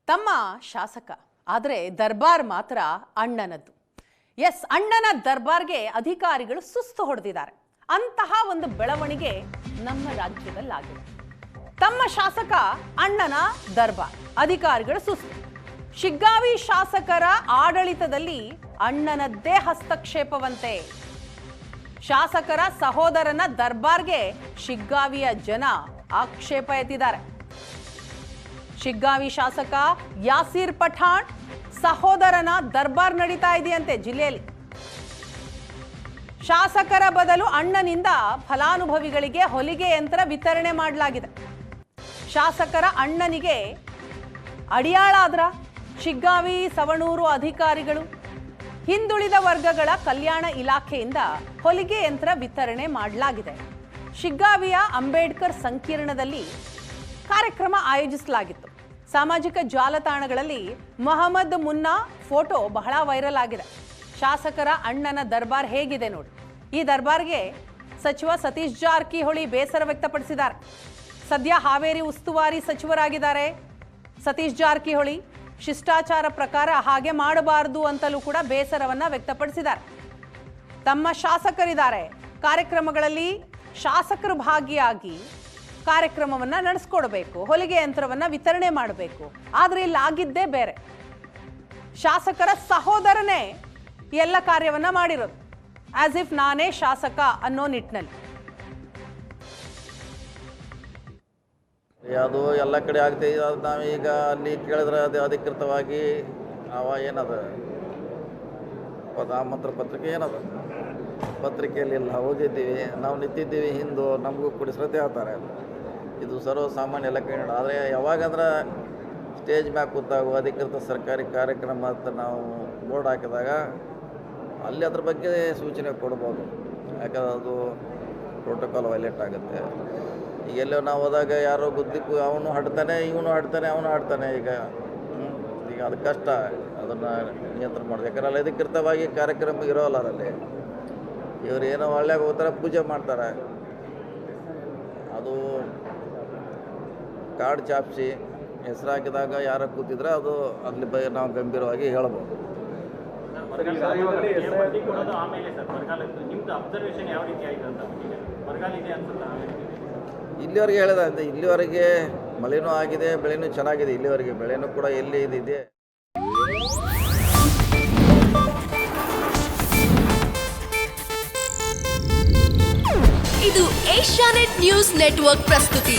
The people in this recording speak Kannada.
ತಮ್ಮ ಶಾಸಕ, ಆದರೆ ದರ್ಬಾರ್ ಮಾತ್ರ ಅಣ್ಣನದ್ದು. ಎಸ್, ಅಣ್ಣನ ದರ್ಬಾರ್ಗೆ ಅಧಿಕಾರಿಗಳು ಸುಸ್ತು ಹೊಡೆದಿದ್ದಾರೆ. ಅಂತಹ ಒಂದು ಬೆಳವಣಿಗೆ ನಮ್ಮ ರಾಜ್ಯದಲ್ಲಾಗಿದೆ. ತಮ್ಮ ಶಾಸಕ, ಅಣ್ಣನ ದರ್ಬಾರ್, ಅಧಿಕಾರಿಗಳು ಸುಸ್ತು. ಶಿಗ್ಗಾವಿ ಶಾಸಕರ ಆಡಳಿತದಲ್ಲಿ ಅಣ್ಣನದ್ದೇ ಹಸ್ತಕ್ಷೇಪವಂತೆ. ಶಾಸಕರ ಸಹೋದರನ ದರ್ಬಾರ್ಗೆ ಶಿಗ್ಗಾವಿಯ ಜನ ಆಕ್ಷೇಪ ಎತ್ತಿದ್ದಾರೆ. ಶಿಗ್ಗಾವಿ ಶಾಸಕ ಯಾಸೀರ್ ಪಠಾಣ್ ಸಹೋದರನ ದರ್ಬಾರ್ ನಡೀತಾ ಇದೆಯಂತೆ ಜಿಲ್ಲೆಯಲ್ಲಿ. ಶಾಸಕರ ಬದಲು ಅಣ್ಣನಿಂದ ಫಲಾನುಭವಿಗಳಿಗೆ ಹೊಲಿಗೆ ಯಂತ್ರ ವಿತರಣೆ ಮಾಡಲಾಗಿದೆ. ಶಾಸಕರ ಅಣ್ಣನಿಗೆ ಅಡಿಯಾಳಾದ್ರ ಶಿಗ್ಗಾವಿ ಸವಣೂರು ಅಧಿಕಾರಿಗಳು ಹಿಂದುಳಿದ ವರ್ಗಗಳ ಕಲ್ಯಾಣ ಇಲಾಖೆಯಿಂದ ಹೊಲಿಗೆ ಯಂತ್ರ ವಿತರಣೆ ಮಾಡಲಾಗಿದೆ. ಶಿಗ್ಗಾವಿಯ ಅಂಬೇಡ್ಕರ್ ಸಂಕೀರ್ಣದಲ್ಲಿ ಕಾರ್ಯಕ್ರಮ ಆಯೋಜಿಸಲಾಗಿತ್ತು. ಸಾಮಾಜಿಕ ಜಾಲತಾಣಗಳಲ್ಲಿ ಮೊಹಮ್ಮದ್ ಮುನ್ನಾ ಫೋಟೋ ಬಹಳ ವೈರಲ್ ಆಗಿದೆ. ಶಾಸಕರ ಅಣ್ಣನ ದರ್ಬಾರ್ ಹೇಗಿದೆ ನೋಡಿ. ಈ ದರ್ಬಾರ್ಗೆ ಸಚಿವ ಸತೀಶ್ ಜಾರಕಿಹೊಳಿ ಬೇಸರ ವ್ಯಕ್ತಪಡಿಸಿದ್ದಾರೆ. ಸದ್ಯ ಹಾವೇರಿ ಉಸ್ತುವಾರಿ ಸಚಿವರಾಗಿದ್ದಾರೆ ಸತೀಶ್ ಜಾರಕಿಹೊಳಿ. ಶಿಷ್ಟಾಚಾರ ಪ್ರಕಾರ ಹಾಗೆ ಮಾಡಬಾರದು ಅಂತಲೂ ಕೂಡ ಬೇಸರವನ್ನ ವ್ಯಕ್ತಪಡಿಸಿದ್ದಾರೆ. ತಮ್ಮ ಶಾಸಕರಿದ್ದಾರೆ, ಕಾರ್ಯಕ್ರಮಗಳಲ್ಲಿ ಶಾಸಕರು ಭಾಗಿಯಾಗಿ ಕಾರ್ಯಕ್ರಮವನ್ನ ನಡೆಸ್ಕೊಡ್ಬೇಕು, ಹೊಲಿಗೆ ಯಂತ್ರವನ್ನ ವಿತರಣೆ ಮಾಡಬೇಕು. ಆದ್ರೆ ಇಲ್ಲಿ ಆಗಿದ್ದೇ ಬೇರೆ. ಶಾಸಕರ ಸಹೋದರನೇ ಎಲ್ಲ ಕಾರ್ಯವನ್ನ ಮಾಡಿರೋದು, ಆಸ್ ಇಫ್ ನಾನೇ ಶಾಸಕ ಅನ್ನೋ ನಿಟ್ಟಿನಲ್ಲಿ. ಅದು ಎಲ್ಲ ಕಡೆ ಆಗ್ತದೆ. ಅದು ನಾವೀಗ ಅಲ್ಲಿ ಕೇಳಿದ್ರೆ ಅದು ಅಧಿಕೃತವಾಗಿ ಏನದ ನಾಮಂತ್ರ ಪತ್ರಿಕೆ ಏನದ ಪತ್ರಿಕೆಯಲ್ಲಿ ಇಲ್ಲ, ಓದಿದ್ದೀವಿ ನಾವು, ನಿಂತಿದ್ದೀವಿ ಹಿಂದೂ, ನಮಗೂ ಕೂಡ ಶ್ರದ್ಧೆ ಹೇಳ್ತಾರೆ. ಇದು ಸರ್ವಸಾಮಾನ್ಯ ಎಲ್ಲ ಕಡೆ. ಆದರೆ ಯಾವಾಗಂದ್ರೆ ಸ್ಟೇಜ್ ಮ್ಯಾಗ ಕೂತಾಗ ಅಧಿಕೃತ ಸರ್ಕಾರಿ ಕಾರ್ಯಕ್ರಮ ಅಂತ ನಾವು ಬೋರ್ಡ್ ಹಾಕಿದಾಗ ಅಲ್ಲಿ ಅದ್ರ ಬಗ್ಗೆ ಸೂಚನೆ ಕೊಡ್ಬೋದು. ಯಾಕಂದ್ರೆ ಅದು ಪ್ರೋಟೋಕಾಲ್ ವೈಲೇಟ್ ಆಗುತ್ತೆ. ಈಗ ಎಲ್ಲೋ ನಾವು ಹೋದಾಗ ಯಾರೋ ಗುದ್ದಿಕ್ಕೂ ಅವನು ಹಾಡ್ತಾನೆ, ಇವನು ಹಾಡ್ತಾನೆ, ಅವನು ಹಾಡ್ತಾನೆ. ಈಗ ಅದು ಕಷ್ಟ ಅದನ್ನು ನಿಯಂತ್ರಣ ಮಾಡೋದು. ಯಾಕಂದ್ರೆ ಅಲ್ಲಿ ಅಧಿಕೃತವಾಗಿ ಕಾರ್ಯಕ್ರಮ ಇರೋಲ್ಲ. ಅದರಲ್ಲಿ ಇವರು ಏನೋ ಒಳ್ಳೆಯ ಹೋಗ್ತಾರೆ, ಪೂಜೆ ಮಾಡ್ತಾರೆ. ಅದು ಕಾರ್ಡ್ ಚಾಪಿಸಿ ಹೆಸರು ಹಾಕಿದಾಗ ಯಾರು ಕೂತಿದ್ರೆ ಅದು ಅಲ್ಲಿ ಬಗ್ಗೆ ನಾವು ಗಂಭೀರವಾಗಿ ಹೇಳ್ಬೋದು. ಇಲ್ಲಿವರೆಗೆ ಹೇಳಿದೆ, ಇಲ್ಲಿವರೆಗೆ ಮಳೆನೂ ಆಗಿದೆ, ಬೆಳೆನೂ ಚೆನ್ನಾಗಿದೆ. ಇಲ್ಲಿವರೆಗೆ ಬೆಳೆನೂ ಕೂಡ ಎಲ್ಲಿ ಇದಿದೆ. ಇದು ಏಷ್ಯಾನೆಟ್ ನ್ಯೂಸ್ ನೆಟ್ವರ್ಕ್ ಪ್ರಸ್ತುತಿ.